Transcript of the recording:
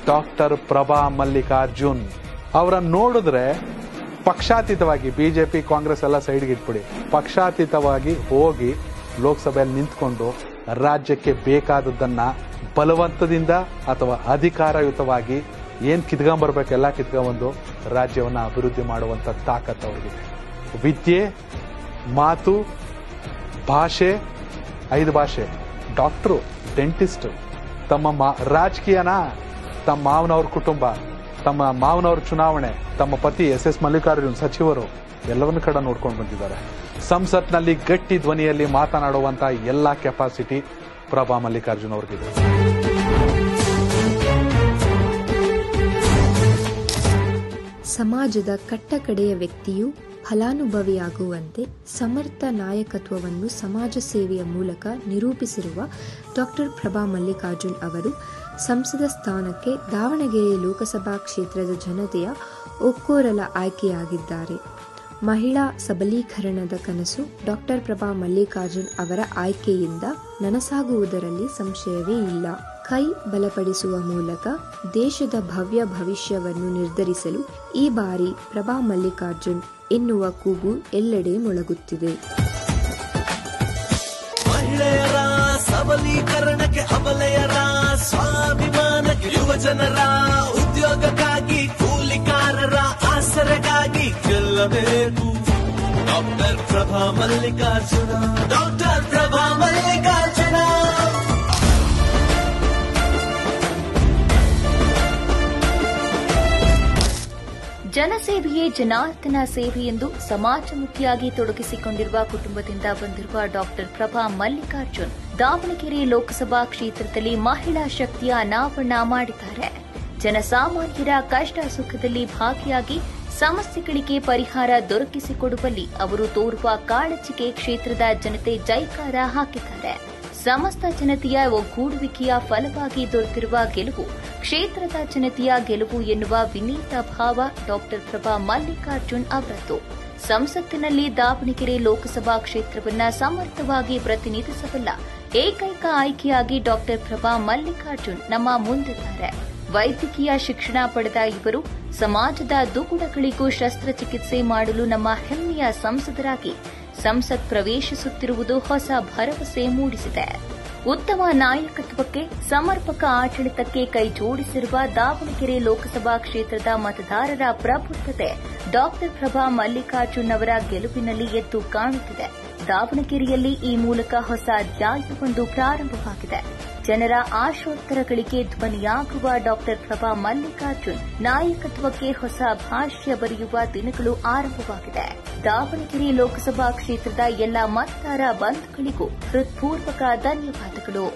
Doctor Prabha Mallikarjun. ಅವರನ್ನು ನೋಡಿದ್ರೆ ಪಕ್ಷಾತೀತವಾಗಿ ಬಿಜೆಪಿ ಕಾಂಗ್ರೆಸ್ ಎಲ್ಲ ಸೈಡ್ಗೆ ಇಟ್ಬಿಡಿ, ಪಕ್ಷಾತೀತವಾಗಿ ಹೋಗಿ ಲೋಕಸಭೆಯಲ್ಲಿ ನಿಂತ್ಕೊಂಡು ರಾಜ್ಯಕ್ಕೆ ಬೇಕಾದದ್ದನ್ನ ಬಲವಂತದಿಂದ ಅಥವಾ ಅಧಿಕಾರಯುತವಾಗಿ ಏನ್ ಕಿತ್ಕೊಂಡ್ಬರ್ಬೇಕು ಎಲ್ಲ ಕಿತ್ಕೊಂಡ್ಬಂದು ರಾಜ್ಯವನ್ನ ಅಭಿವೃದ್ಧಿ ಮಾಡುವಂತ ತಾಕತ್ತು ಅವ್ರಿಗಿದೆ. ವಿದ್ಯೆ, ಮಾತು, ಭಾಷೆ, 5 ಭಾಷೆ, ಡಾಕ್ಟ್ರು, ಡೆಂಟಿಸ್ಟ್, ತಮ್ಮ ರಾಜಕೀಯನ ತಮ್ಮ ಮಾವನವ್ರ ಕುಟುಂಬ, ತಮ್ಮ ಮಾವನವ್ರ ಚುನಾವಣೆ, ತಮ್ಮ ಪತಿ ಎಸ್ ಮಲ್ಲಿಕಾರ್ಜುನ್ ಸಚಿವರು ಎಲ್ಲವನ್ನ ಕಡೆ ನೋಡ್ಕೊಂಡು ಬಂದಿದ್ದಾರೆ. ಸಂಸತ್ನಲ್ಲಿ ಗಟ್ಟಿ ಧ್ವನಿಯಲ್ಲಿ ಮಾತನಾಡುವಂತ ಎಲ್ಲಾ ಕೆಪಾಸಿಟಿ ಪ್ರಭಾ ಮಲ್ಲಿಕಾರ್ಜುನ್ ಅವ್ರಿಗಿದೆ. ಸಮಾಜದ ಕಟ್ಟಕಡೆಯ ವ್ಯಕ್ತಿಯು ಫಲಾನುಭವಿಯಾಗುವಂತೆ ಸಮರ್ಥ ನಾಯಕತ್ವವನ್ನು ಸಮಾಜ ಸೇವೆಯ ಮೂಲಕ ನಿರೂಪಿಸಿರುವ ಡಾಕ್ಟರ್ ಪ್ರಭಾ ಮಲ್ಲಿಕಾರ್ಜುನ್ ಅವರು ಸಂಸದ ಸ್ಥಾನಕ್ಕೆ ದಾವಣಗೆರೆ ಲೋಕಸಭಾ ಕ್ಷೇತ್ರದ ಜನತೆಯ ಒಕ್ಕೊರಲ ಆಯ್ಕೆಯಾಗಿದ್ದಾರೆ. ಮಹಿಳಾ ಸಬಲೀಕರಣದ ಕನಸು ಡಾಕ್ಟರ್ ಪ್ರಭಾ ಮಲ್ಲಿಕಾರ್ಜುನ್ ಅವರ ಆಯ್ಕೆಯಿಂದ ನನಸಾಗುವುದರಲ್ಲಿ ಸಂಶಯವೇ ಇಲ್ಲ. ಕೈ ಬಲಪಡಿಸುವ ಮೂಲಕ ದೇಶದ ಭವ್ಯ ಭವಿಷ್ಯವನ್ನು ನಿರ್ಧರಿಸಲು ಈ ಬಾರಿ ಪ್ರಭಾ ಮಲ್ಲಿಕಾರ್ಜುನ್ ಎನ್ನುವ ಕೂಗು ಎಲ್ಲೆಡೆ ಮೊಳಗುತ್ತಿದೆ. ಮಹಿಳೆಯರ ಸಬಲೀಕರಣಕ್ಕೆ, ಅಬಲೆಯರ ಸ್ವಾಭಿಮಾನಕ್ಕೆ, ಯುವಜನರ ಉದ್ಯೋಗಕ್ಕಾಗಿ, ಕೂಲಿಕಾರರ ಆಸರೆಗಾಗಿ ಗೆಲ್ಲಬೇಕು ಡಾಕ್ಟರ್ ಪ್ರಭಾ ಮಲ್ಲಿಕಾರ್ಜುನ, ಡಾಕ್ಟರ್ ಪ್ರಭಾ ಮಲ್ಲಿಕಾರ್ಜುನ. ಜನಸೇವೆಯೇ ಜನಾರ್ದನ ಸೇವೆ ಎಂದು ಸಮಾಜಮುಖಿಯಾಗಿ ತೊಡಗಿಸಿಕೊಂಡಿರುವ ಕುಟುಂಬದಿಂದ ಬಂದಿರುವ ಡಾಕ್ಟರ್ ಪ್ರಭಾ ಮಲ್ಲಿಕಾರ್ಜುನ್ ದಾವಣಗೆರೆ ಲೋಕಸಭಾ ಕ್ಷೇತ್ರದಲ್ಲಿ ಮಹಿಳಾ ಶಕ್ತಿಯ ಅನಾವರಣ ಮಾಡಿದ್ದಾರೆ. ಜನಸಾಮಾನ್ಯರ ಕಷ್ಟ ಸುಖದಲ್ಲಿ ಭಾಗಿಯಾಗಿ ಸಮಸ್ಯೆಗಳಿಗೆ ಪರಿಹಾರ ದೊರಕಿಸಿಕೊಡುವಲ್ಲಿ ಅವರು ತೋರುವ ಕಾಳಜಿಗೆ ಕ್ಷೇತ್ರದ ಜನತೆ ಜೈಕಾರ ಹಾಕಿದ್ದಾರೆ. ಸಮಸ್ತ ಜನತೆಯ ಒಗ್ಗೂಡುವಿಕೆಯ ಫಲವಾಗಿ ದೊರೆತಿರುವ ಗೆಲುವು ಕ್ಷೇತ್ರದ ಜನತೆಯ ಗೆಲುವು ಎನ್ನುವ ವಿನೀತ ಭಾವ ಡಾಕ್ಟರ್ ಪ್ರಭಾ ಮಲ್ಲಿಕಾರ್ಜುನ್ ಅವರದ್ದು. ಸಂಸತ್ತಿನಲ್ಲಿ ದಾವಣಗೆರೆ ಲೋಕಸಭಾ ಕ್ಷೇತ್ರವನ್ನು ಸಮರ್ಥವಾಗಿ ಪ್ರತಿನಿಧಿಸಬಲ್ಲ ಏಕೈಕ ಆಯ್ಕೆಯಾಗಿ ಡಾಕ್ಟರ್ ಪ್ರಭಾ ಮಲ್ಲಿಕಾರ್ಜುನ್ ನಮ್ಮ ಮುಂದಿದ್ದಾರೆ. ವೈದ್ಯಕೀಯ ಶಿಕ್ಷಣ ಪಡೆದ ಇವರು ಸಮಾಜದ ದುಗುಡಗಳಿಗೂ ಶಸ್ತ್ರಚಿಕಿತ್ಸೆ ಮಾಡಲು ನಮ್ಮ ಹೆಮ್ಮೆಯ ಸಂಸದರಾಗಿ ಸಂಸತ್ ಪ್ರವೇಶಿಸುತ್ತಿರುವುದು ಹೊಸ ಭರವಸೆ ಮೂಡಿಸಿದೆ. ಉತ್ತಮ ನಾಯಕತ್ವಕ್ಕೆ, ಸಮರ್ಪಕ ಆಡಳಿತಕ್ಕೆ ಕೈ ಜೋಡಿಸಿರುವ ದಾವಣಗೆರೆ ಲೋಕಸಭಾ ಕ್ಷೇತ್ರದ ಮತದಾರರ ಪ್ರಬುದ್ಧತೆ ಡಾಕ್ಟರ್ ಪ್ರಭಾ ಮಲ್ಲಿಕಾರ್ಜುನ್ ಅವರ ಗೆಲುವಿನಲ್ಲಿ ಎದ್ದು ಕಾಣುತ್ತಿದೆ. ದಾವಣಗೆರೆಯಲ್ಲಿ ಈ ಮೂಲಕ ಹೊಸ ಅಧ್ಯಾಯವೊಂದು ಪ್ರಾರಂಭವಾಗಿದೆ. ಜನರ ಆಶೋತ್ತರಗಳಿಗೆ ಧ್ವನಿಯಾಗುವ ಡಾಕ್ಟರ್ ಪ್ರಭಾ ಮಲ್ಲಿಕಾರ್ಜುನ್ ನಾಯಕತ್ವಕ್ಕೆ ಹೊಸ ಭಾಷ್ಯ ಬರೆಯುವ ದಿನಗಳು ಆರಂಭವಾಗಿದೆ. ದಾವಣಗೆರೆ ಲೋಕಸಭಾ ಕ್ಷೇತ್ರದ ಎಲ್ಲ ಮತದಾರ ಬಂಧುಗಳಿಗೂ ಹೃತ್ಪೂರ್ವಕ ಧನ್ಯವಾದಗಳು.